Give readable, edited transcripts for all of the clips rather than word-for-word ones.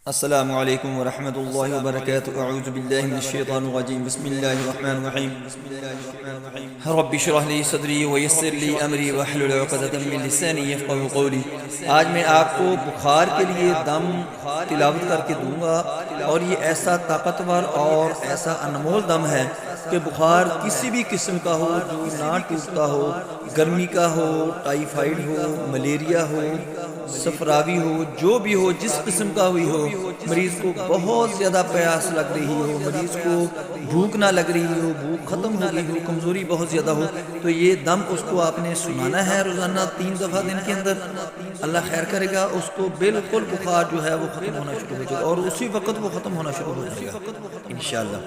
अस्सलामु अलैकुम वरहमतुल्लाहि वबरकातुहू। अऊज़ु बिल्लाहि मिनश्शैतानिर रजीम। बिस्मिल्लाहिर रहमानिर रहीम। रब्बि इश्रह ली सदरी व यस्सिर ली अमरी वहलुल उक़दतम मिन लिसानी यफ़क़हू क़ौली। आज मैं आपको बुखार के लिए दम तिलावत करके दूंगा, और ये ऐसा ताकतवर और ऐसा अनमोल दम है कि बुखार किसी भी किस्म का हो, जो ना टूटता हो, गर्मी का हो, टाइफाइड हो, मलेरिया हो, सफरावी हो, जो भी हो, जिस किस्म का भी हो, मरीज़ को बहुत ज़्यादा प्यास लग रही हो, मरीज़ को भूख ना लग रही हो, भूख ख़त्म हो गई हो, कमज़ोरी बहुत ज़्यादा हो, तो ये दम उसको आपने सुनाना है रोज़ाना 3 दफ़ा दिन के अंदर। अल्लाह खैर करेगा, उसको बिल्कुल बुखार जो है वो ख़त्म होना शुरू हो जाएगा और उसी वक्त वो ख़त्म होना शुरू हो जाएगा इंशाअल्लाह।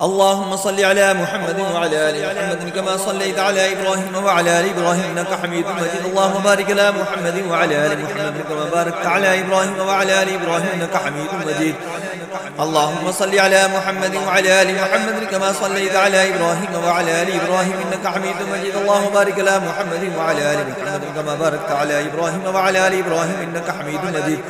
अल्लाहुम्मा सल्लि अला मुहम्मद व अला आलि मुहम्मद कमा सल्लैता अला इब्राहीम व अला आलि इब्राहीम इन्नका हमीदुम मजीद। अल्लाहुम्मा बारिक अला मुहम्मद व अला आलि मुहम्मद कमा बारकता अला इब्राहीम व अला आलि इब्राहीम इन्नका हमीदुम मजीद। अल्लाहुम्मा सल्लि अला मुहम्मद व अला आलि मुहम्मद कमा सल्लैता अला इब्राहीम व अला आलि इब्राहीम इन्नका हमीदुम मजीद। अल्लाहुम्मा बारिक अला मुहम्मद व अला आलि मुहम्मद कमा बारकता अला इब्राहीम व अला आलि इब्राहीम इन्नका हमीदुम मजीद।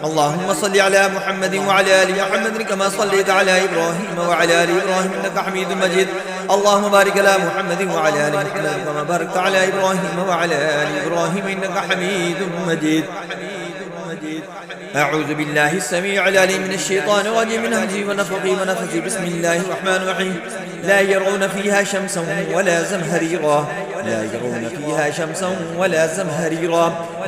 अल्लाहुम्मा सल्लि अला मुहम्मद व अला आलि मुहम्मद कमा सल्लैता अला इब्राहीम व अला आलि इब्राहीम इन्नका हमीदुम मजीद। अल्लाहुम्मा बारिक अला मुहम्मद व अला आलि मुहम्मद कमा बारकता अला इब्राहीम व अला आलि इब्राहीम इन्नका हमीदुम मजीद। अऊज़ु बिल्लाहि अस्समीउल अलीम मिनश शैतानिर रजीम मिन हमज़िहि व नफ़ख़िहि व नफ़्ख़िहि। बिस्मिल्लाहिर रहमानिर रहीम। ला यरौना फ़ीहा शम्सन वला ज़महरीरा। ला यरौना फ़ीहा शम्सन वला ज़महरीरा।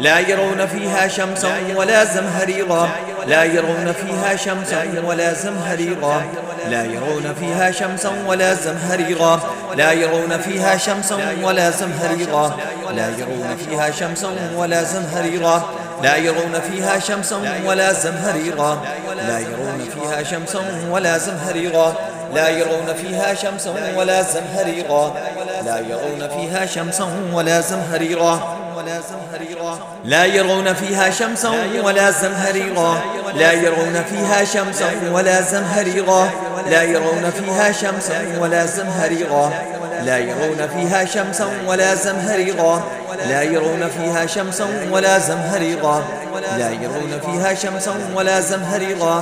ला यरौना फ़ीहा शम्सन वला ज़महरीरा। ला यरौना फ़ीहा शम्सन वला ज़महरीरा। ला यरौना फ़ीहा शम्सन वला ज़महरीरा। ला यरौना फ़ीहा शम्सन वला ज़महरीरा। ला यरौना फ़ीहा शम्सन वला ज़महरीरा। لا يرون فيها شمسا ولا زمهريرا. لا يرون فيها شمسا ولا زمهريرا. لا يرون فيها شمسا ولا زمهريرا. لا يرون فيها شمسا ولا زمهريرا. لا يرون فيها شمسا ولا زمهريرا. لا يرون فيها شمسا ولا زمهريرا. لا يرون فيها شمسا ولا زمهريرا. لا يرون فيها شمسا ولا زمهريرا. لا يرون فيها شمسا ولا زمهريرا. لا يرون فيها شمسا ولا زمهريرا.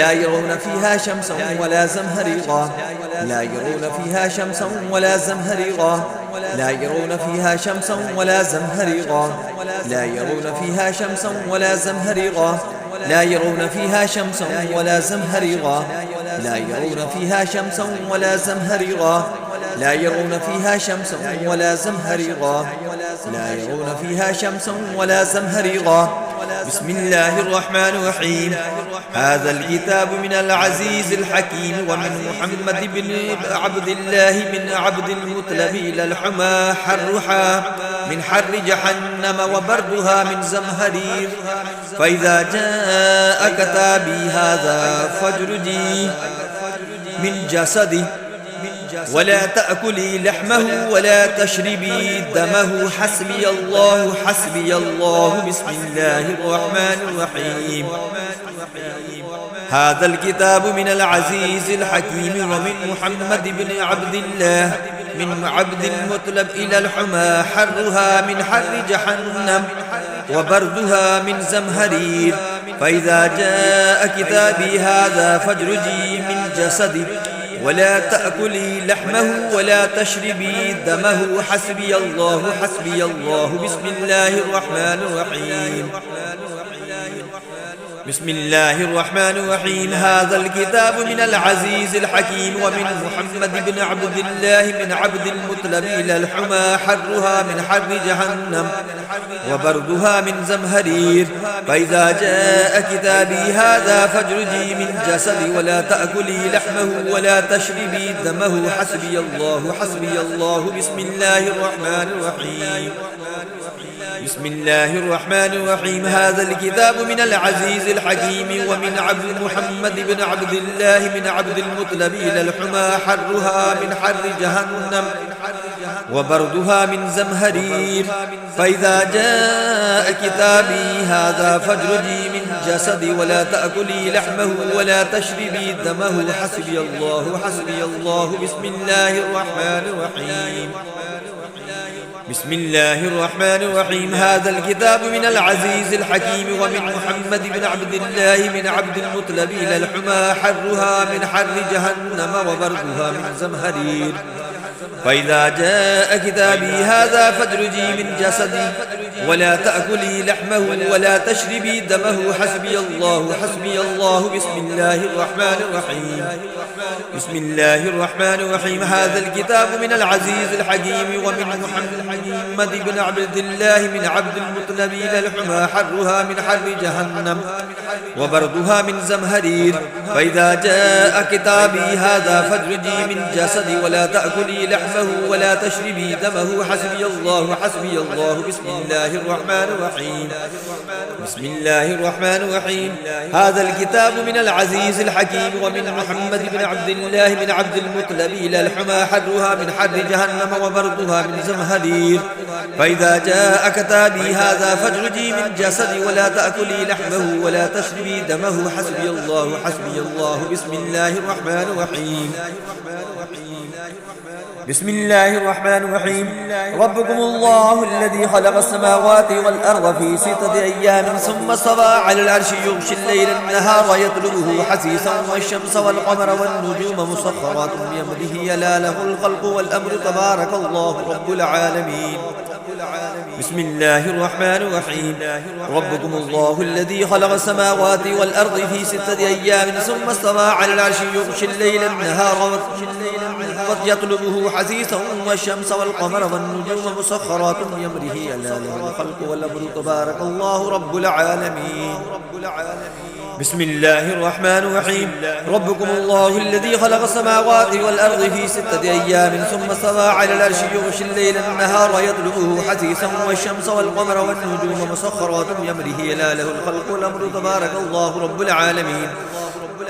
لا يرون فيها شمسا ولا زمهريرا. لا يرون فيها شمسا ولا زمهريرا. لا يرون فيها شمسا ولا زمهريرا. لا يرون فيها شمسا ولا زمهريرا. لا يرون فيها شمسا ولا زمهريرا. لا يرون فيها شمسا ولا زمهريرا. لا يرون فيها شمسا ولا زمهريرا. لا يرون فيها شمسا ولا زمهريرا. بسم الله الرحمن الرحيم. هذا الكتاب من العزيز الحكيم ومن محمد بن عبد الله من عبد المطلب إلى الحمى حرها من حر جهنم وبردها من زمهرير. فإذا جاء كتابي هذا فاجردي من جسدي ولا تأكلي لحمه ولا تشربي دمه. حسبي الله حسبي الله. بسم الله الرحمن الرحيم. هذا الكتاب من العزيز الحكيم ومن محمد بن عبد الله من عبد المطلب إلى الحمى حرها من حر جهنم وبردها من زمهرير. فإذا جاء كتابي هذا فاجردي من جسدي ولا تأكلي لحمه ولا تشربي دمه. حسبي الله حسبي الله. بسم الله الرحمن الرحيم. بسم الله الرحمن الرحيم. هذا الكتاب من العزيز الحكيم ومن محمد بن عبد الله من عبد المطلب إلى الحمى حرها من حر جهنم وبردها من زمهرير. فإذا جاء كتابي هذا فاجردي من جسدي ولا تأكلي لحمه ولا تشربي دمه. حسبي الله حسبي الله. بسم الله الرحمن الرحيم. بسم الله الرحمن الرحيم. هذا الكتاب من العزيز الحكيم ومن عبد محمد بن عبد الله من عبد المطلب إلى الحمى حرها من حر جهنم وبردها من زمهرير. فإذا جاء كتابي هذا فاجردي من جسدي ولا تأكلي لحمه ولا تشربي دمه. حسبي الله حسبي الله. بسم الله الرحمن الرحيم. بسم الله الرحمن الرحيم. هذا الكتاب من العزيز الحكيم ومن محمد بن عبد الله من عبد المطلب إلى الحمى حرها من حر جهنم وبردها من زمهرير. فإذا جاء كتابي هذا فادرجي من جسدي ولا تأكلي لحمه ولا تشربي دمه حسبي الله. بسم الله الرحمن الرحيم. بسم الله الرحمن الرحيم. هذا الكتاب من العزيز الحكيم ومن محمد بن عبد الله من عبد المطلب إلى الحمى حرها من حر جهنم وبردها من زمهرير. فإذا جاء كتابي هذا فادرجي من جسدي ولا تأكلي لحمه ولا تشربي دمه حسبي الله. بسم الله الرحمن الرحيم. بسم الله الرحمن الرحيم. هذا الكتاب من العزيز الحكيم ومن محمد بن عبد الله من عبد المطلب إلى الحمى حرها من حر جهنم وبردها من زمهرير. فإذا جاء كتابي هذا فادرجي من جسدي ولا تأكلي لحمه ولا تشربي دمه حسبي الله. بسم الله الرحمن الرحيم. بسم الله الرحمن الرحيم. ربكم الله الذي خلق السماوات والأرض في 6 أيام ثم استوى على العرش يغشي الليل النهار يطلبه حثيثا والشمس والقمر والنجوم مسخرات بأمره ألا له الخلق والأمر تبارك الله رب العالمين. بسم الله الرحمن الرحيم. ربكم الله الذي خلق السماوات والأرض في 6 أيام ثم استوى على العرش يغشي الليل النهار يطلبه حثيثا والشمس والقمر والنجوم مسخرات بأمره ألا له الخلق والأمر تبارك الله رب العالمين. بسم الله الرحمن الرحيم. ربكم الله الذي خلق السماوات والأرض في 6 أيام ثم استوى على العرش يغشي الليل النهار يطلبه حثيثا والشمس والقمر والنجوم مسخرات بأمره ألا له الخلق والأمر تبارك الله رب العالمين.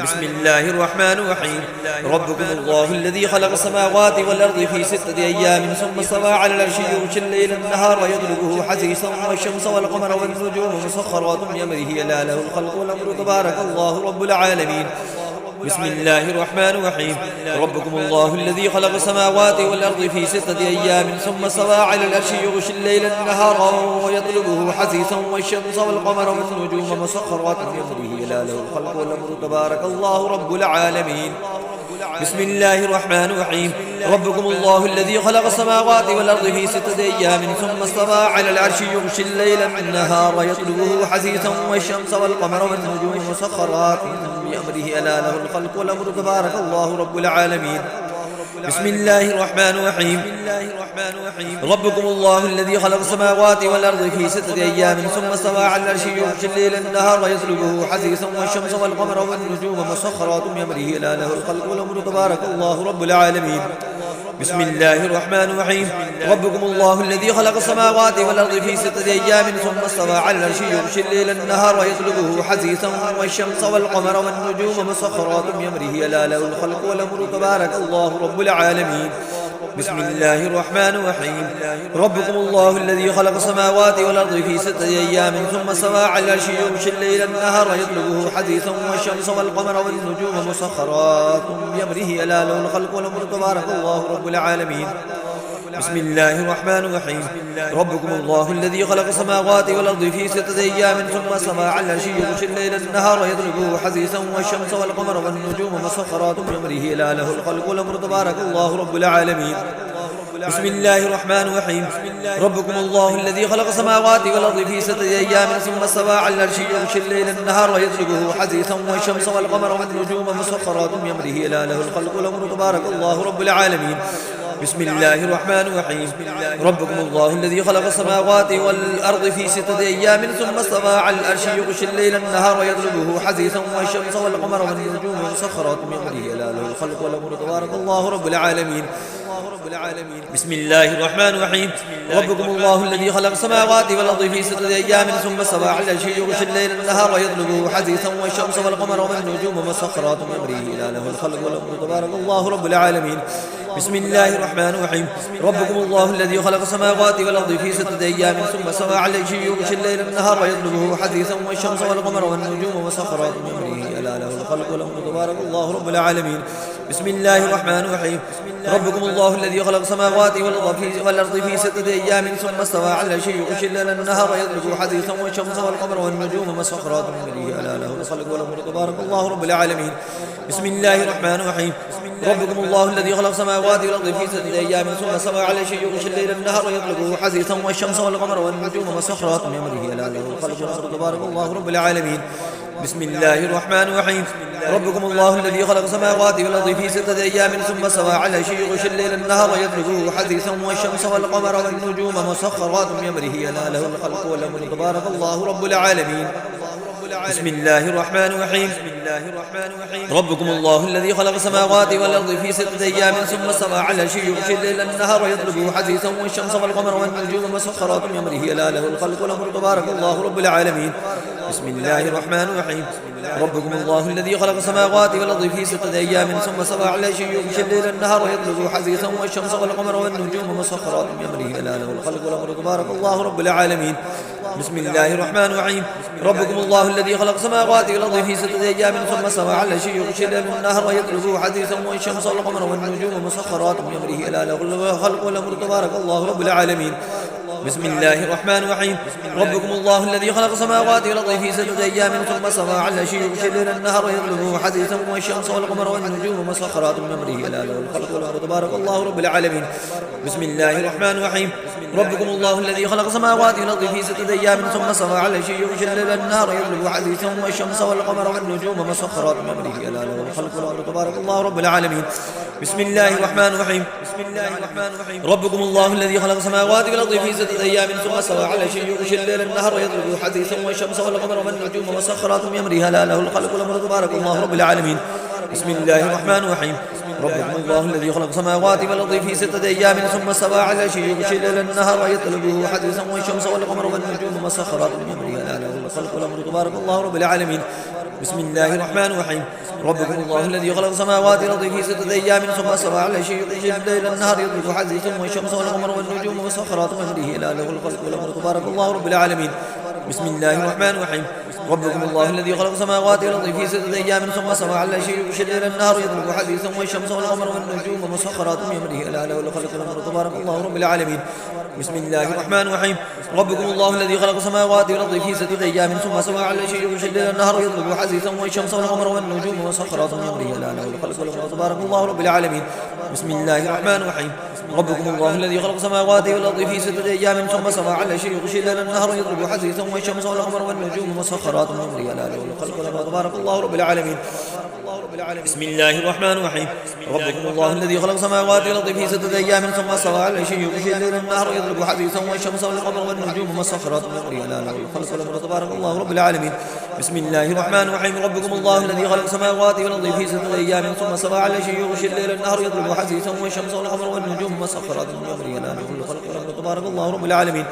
بسم الله الرحمن الرحيم. ربكم الله الذي خلق السماوات والأرض في 6 أيام ثم استوى على العرش يغشي الليل النهار يطلبه حثيثا والشمس والقمر والنجوم مسخرات بأمره ألا له الخلق والأمر تبارك الله رب العالمين. بسم الله الرحمن الرحيم. ربكم الله الذي خلق السماوات والأرض في 6 أيام ثم استوى على العرش يغشي الليل النهار ويطلبه حثيثا والشمس والقمر والنجوم مسخرات بأمره ألا له الخلق والأمر تبارك الله رب العالمين. بسم الله الرحمن الرحيم. ربكم الله الذي خلق السماوات والأرض في 6 أيام ثم استوى على العرش يغشي الليل النهار يطلبه حثيثا والشمس والقمر والنجوم مسخرات بأمره ألا له الخلق والأمر تبارك الله رب العالمين. بسم الله الرحمن الرحيم. ربكم الله الذي خلق السماوات والأرض في 6 أيام ثم استوى على العرش يغشي الليل النهار يطلبه حثيثا والشمس والقمر والنجوم مسخرات بأمره ألا له الخلق والأمر تبارك الله رب العالمين. بسم الله الرحمن الرحيم. ربكم الله الذي خلق السماوات والأرض في 6 أيام ثم استوى على العرش يغشي الليل النهار يطلبه حثيثا والشمس والقمر والنجوم مسخرات بأمره ألا له الخلق والأمر تبارك الله رب العالمين. بسم الله الرحمن الرحيم. ربكم الله الذي خلق السماوات والأرض في 6 أيام ثم استوى على العرش يغشي الليل النهار يطلبه حثيثا والشمس والقمر والنجوم مسخرات بأمره ألا له الخلق والأمر تبارك الله رب العالمين. بسم الله الرحمن الرحيم. ربكم الله الذي خلق السماوات والأرض في 6 أيام ثم استوى على العرش يغشي الليل النهار يطلبه حثيثا والشمس والقمر والنجوم مسخرات بأمره ألا له الخلق والأمر تبارك الله رب العالمين. بسم الله الرحمن الرحيم. ربكم الله الذي خلق السماوات والأرض في 6 أيام ثم استوى على العرش يغشي الليل النهار يطلبه حثيثا والشمس والقمر والنجوم مسخرات بأمره ألا له الخلق والأمر تبارك الله رب العالمين. بسم الله الرحمن الرحيم. ربكم الله الذي خلق السماوات والأرض في 6 أيام ثم استوى على العرش يغشي الليل النهار يطلبه حثيثا والشمس والقمر والنجوم مسخرات بأمره ألا له الخلق والأمر تبارك الله رب العالمين. بسم الله الرحمن الرحيم. ربكم الله الذي خلق السماوات والأرض في 6 أيام ثم استوى على العرش يغشي الليل النهار يطلبه حثيثا والشمس والقمر والنجوم مسخرات بأمره ألا له الخلق والأمر تبارك الله رب العالمين. بسم الله الرحمن الرحيم ربكم الله الذي خلق السماوات والأرض في 6 أيام ثم استوى على العرش يغشي الليل النهار يطلبه حثيثا والشمس والقمر والنجوم مسخرات بأمره ألا له الخلق والأمر تبارك الله رب العالمين بسم الله الرحمن الرحيم ربكم الله الذي خلق السماوات والأرض في 6 أيام ثم استوى على العرش يغشي الليل النهار يطلبه حثيثا والشمس والقمر والنجوم مسخرات بأمره ألا له الخلق والأمر تبارك الله رب العالمين بسم الله الرحمن الرحيم ربكم الله الذي خلق السماوات والأرض في 6 أيام ثم استوى على العرش يغشي الليل النهار يطلبه حثيثا والشمس والقمر والنجوم مسخرات بأمره ألا له الخلق والأمر تبارك الله رب العالمين بسم الله الرحمن الرحيم ربكم الله الذي خلق السماوات والأرض في 6 أيام ثم استوى على العرش يغشي الليل النهار يطلبه حثيثا والشمس والقمر والنجوم مسخرات بأمره ألا له الخلق والأمر تبارك الله رب العالمين بسم الله الرحمن الرحيم ربكم الله الذي خلق السماوات والأرض في 6 أيام ثم استوى على العرش يغشي الليل النهار يطلبه حثيثا والشمس والقمر والنجوم مسخرات بأمره ألا له الخلق والأمر تبارك الله رب العالمين بسم الله الرحمن الرحيم ربكم الله الذي خلق السماوات والأرض في 6 أيام ثم استوى على العرش يغشي الليل النهار يطلبه حثيثا والشمس والقمر والنجوم مسخرات بأمره ألا له الخلق والأمر تبارك الله رب العالمين بسم الله الرحمن الرحيم ربكم الله الذي خلق السماوات والأرض في 6 أيام ثم استوى على العرش يغشي الليل النهار يطلبه حثيثا والشمس والقمر والنجوم مسخرات بأمره ألا له الخلق والأمر تبارك الله رب العالمين بسم الله الرحمن الرحيم ربكم الله الذي خلق السماوات والأرض في 6 أيام ثم استوى على العرش يغشي الليل النهار يطلبه حثيثا والشمس والقمر والنجوم مسخرات بأمره ألا له الخلق والأمر تبارك الله رب العالمين بسم الله الرحمن الرحيم ربكم الله الذي خلق السماوات والأرض في 6 أيام ثم استوى على العرش يغشي الليل النهار يطلبه حثيثا والشمس والقمر والنجوم مسخرات بأمره ألا له الخلق والأمر تبارك الله رب العالمين بسم الله الرحمن الرحيم ربكم الله الذي خلق السماوات والأرض في 6 أيام ثم استوى على العرش يغشي الليل النهار يطلبه حثيثا والشمس والقمر والنجوم مسخرات بأمره ألا له الخلق والأمر تبارك الله رب العالمين بسم الله الرحمن الرحيم ربكم الله الذي خلق السماوات والأرض في 6 أيام ثم استوى على العرش يغشي الليل النهار يطلبه حثيثا والشمس والقمر والنجوم مسخرات بأمره ألا له الخلق والأمر تبارك الله رب العالمين بسم الله الرحمن الرحيم ربكم الله الذي خلق السماوات والأرض في 6 أيام ثم استوى على العرش يغشي الليل النهار يطلبه حثيثا والشمس والقمر والنجوم مسخرات بأمره ألا له الخلق والأمر تبارك الله رب العالمين بسم الله الرحمن الرحيم ربكم الله الذي خلق السماوات والأرض في 6 أيام ثم استوى على العرش يغشي الليل النهار يطلبه حثيثا والشمس والقمر والنجوم مسخرات بأمره ألا له الخلق والأمر تبارك الله رب العالمين بسم الله الرحمن الرحيم ربكم الله الذي خلق السماوات والأرض في 6 أيام ثم استوى على العرش يغشي الليل النهار يطلبه حثيثا والشمس والقمر والنجوم مسخرات بأمره ألا له الخلق والأمر تبارك الله رب العالمين بسم الله الرحمن الرحيم ربكم الله الذي خلق السماوات والأرض في 6 أيام ثم استوى على العرش يغشي الليل النهار يطلبه حثيثا والشمس والقمر والنجوم مسخرات بأمره ألا له الخلق والأمر تبارك الله رب العالمين بسم الله الرحمن الرحيم ربكم الله الذي خلق السماوات والأرض في 6 أيام ثم استوى على العرش يغشي الليل النهار يطلبه حثيثا والشمس والقمر والنجوم مسخرات بأمره ألا له الخلق والأمر تبارك الله رب العالمين بسم الله الرحمن الرحيم ربكم الله الذي خلق السماوات والأرض في 6 أيام ثم استوى على العرش يغشي الليل النهار يطلبه حثيثا والشمس والقمر والنجوم مسخرات بأمره ألا له الخلق والأمر تبارك الله رب العالمين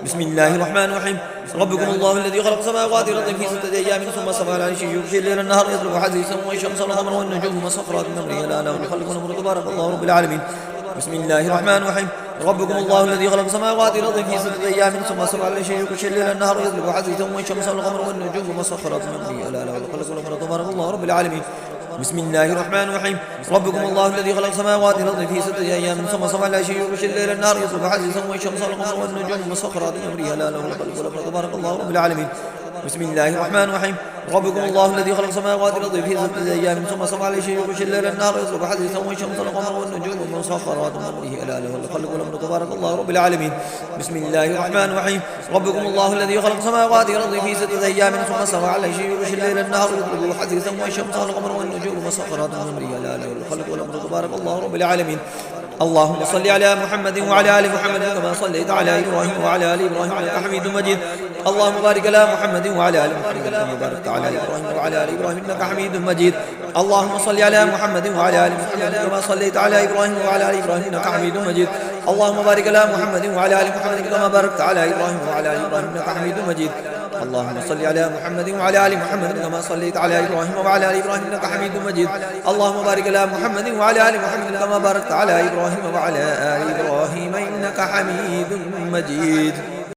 بسم الله الرحمن الرحيم ربكم الله الذي خلق السماوات والأرض في 6 أيام ثم استوى على العرش يغشي الليل النهار يطلبه حثيثا والشمس والقمر والنجوم مسخرات بأمره ألا له الخلق والأمر تبارك الله رب العالمين بسم الله الرحمن الرحيم ربكم الله الذي خلق السماوات والأرض في 6 أيام ثم استوى على العرش يغشي الليل النهار يطلبه حثيثا والشمس والقمر والنجوم مسخرات بأمره ألا له الخلق والأمر تبارك الله رب العالمين بسم الله الرحمن الرحيم ربكم الله الذي خلق السماوات والأرض في 6 أيام ثم استوى على العرش يغشي الليل النهار يطلبه حثيثا والشمس والقمر والنجوم مسخرات بأمره ألا له الخلق والأمر تبارك الله رب العالمين بسم الله الرحمن الرحيم ربكم الله الذي خلق السماوات والأرض في 6 أيام ثم استوى على العرش يغشي الليل النهار يطلبه حثيثا والشمس والقمر والنجوم مسخرات بأمره ألا له الخلق والأمر تبارك الله رب العالمين بسم الله الرحمن الرحيم ربكم الله الذي خلق السماوات والأرض في 6 أيام ثم استوى على العرش يغشي الليل النهار يطلبه حثيثا والشمس والقمر والنجوم مسخرات بأمره ألا له الخلق والأمر تبارك الله رب العالمين اللهم صل على محمد وعلى آل محمد كما صليت على إبراهيم وعلى آل إبراهيم إنك حميد مجيد اللهم بارك على محمد وعلى آل محمد كما باركت على إبراهيم وعلى آل إبراهيم إنك حميد مجيد اللهم صل على محمد وعلى آل محمد كما صليت على إبراهيم وعلى آل إبراهيم إنك حميد مجيد. اللهم بارك على محمد وعلى آل محمد كما باركت على إبراهيم وعلى آل إبراهيم إنك حميد مجيد. اللهم صل على محمد وعلى آل محمد كما صليت على إبراهيم وعلى آل إبراهيم إنك حميد مجيد. اللهم بارك على محمد وعلى آل محمد كما باركت على إبراهيم وعلى آل إبراهيم إنك حميد مجيد.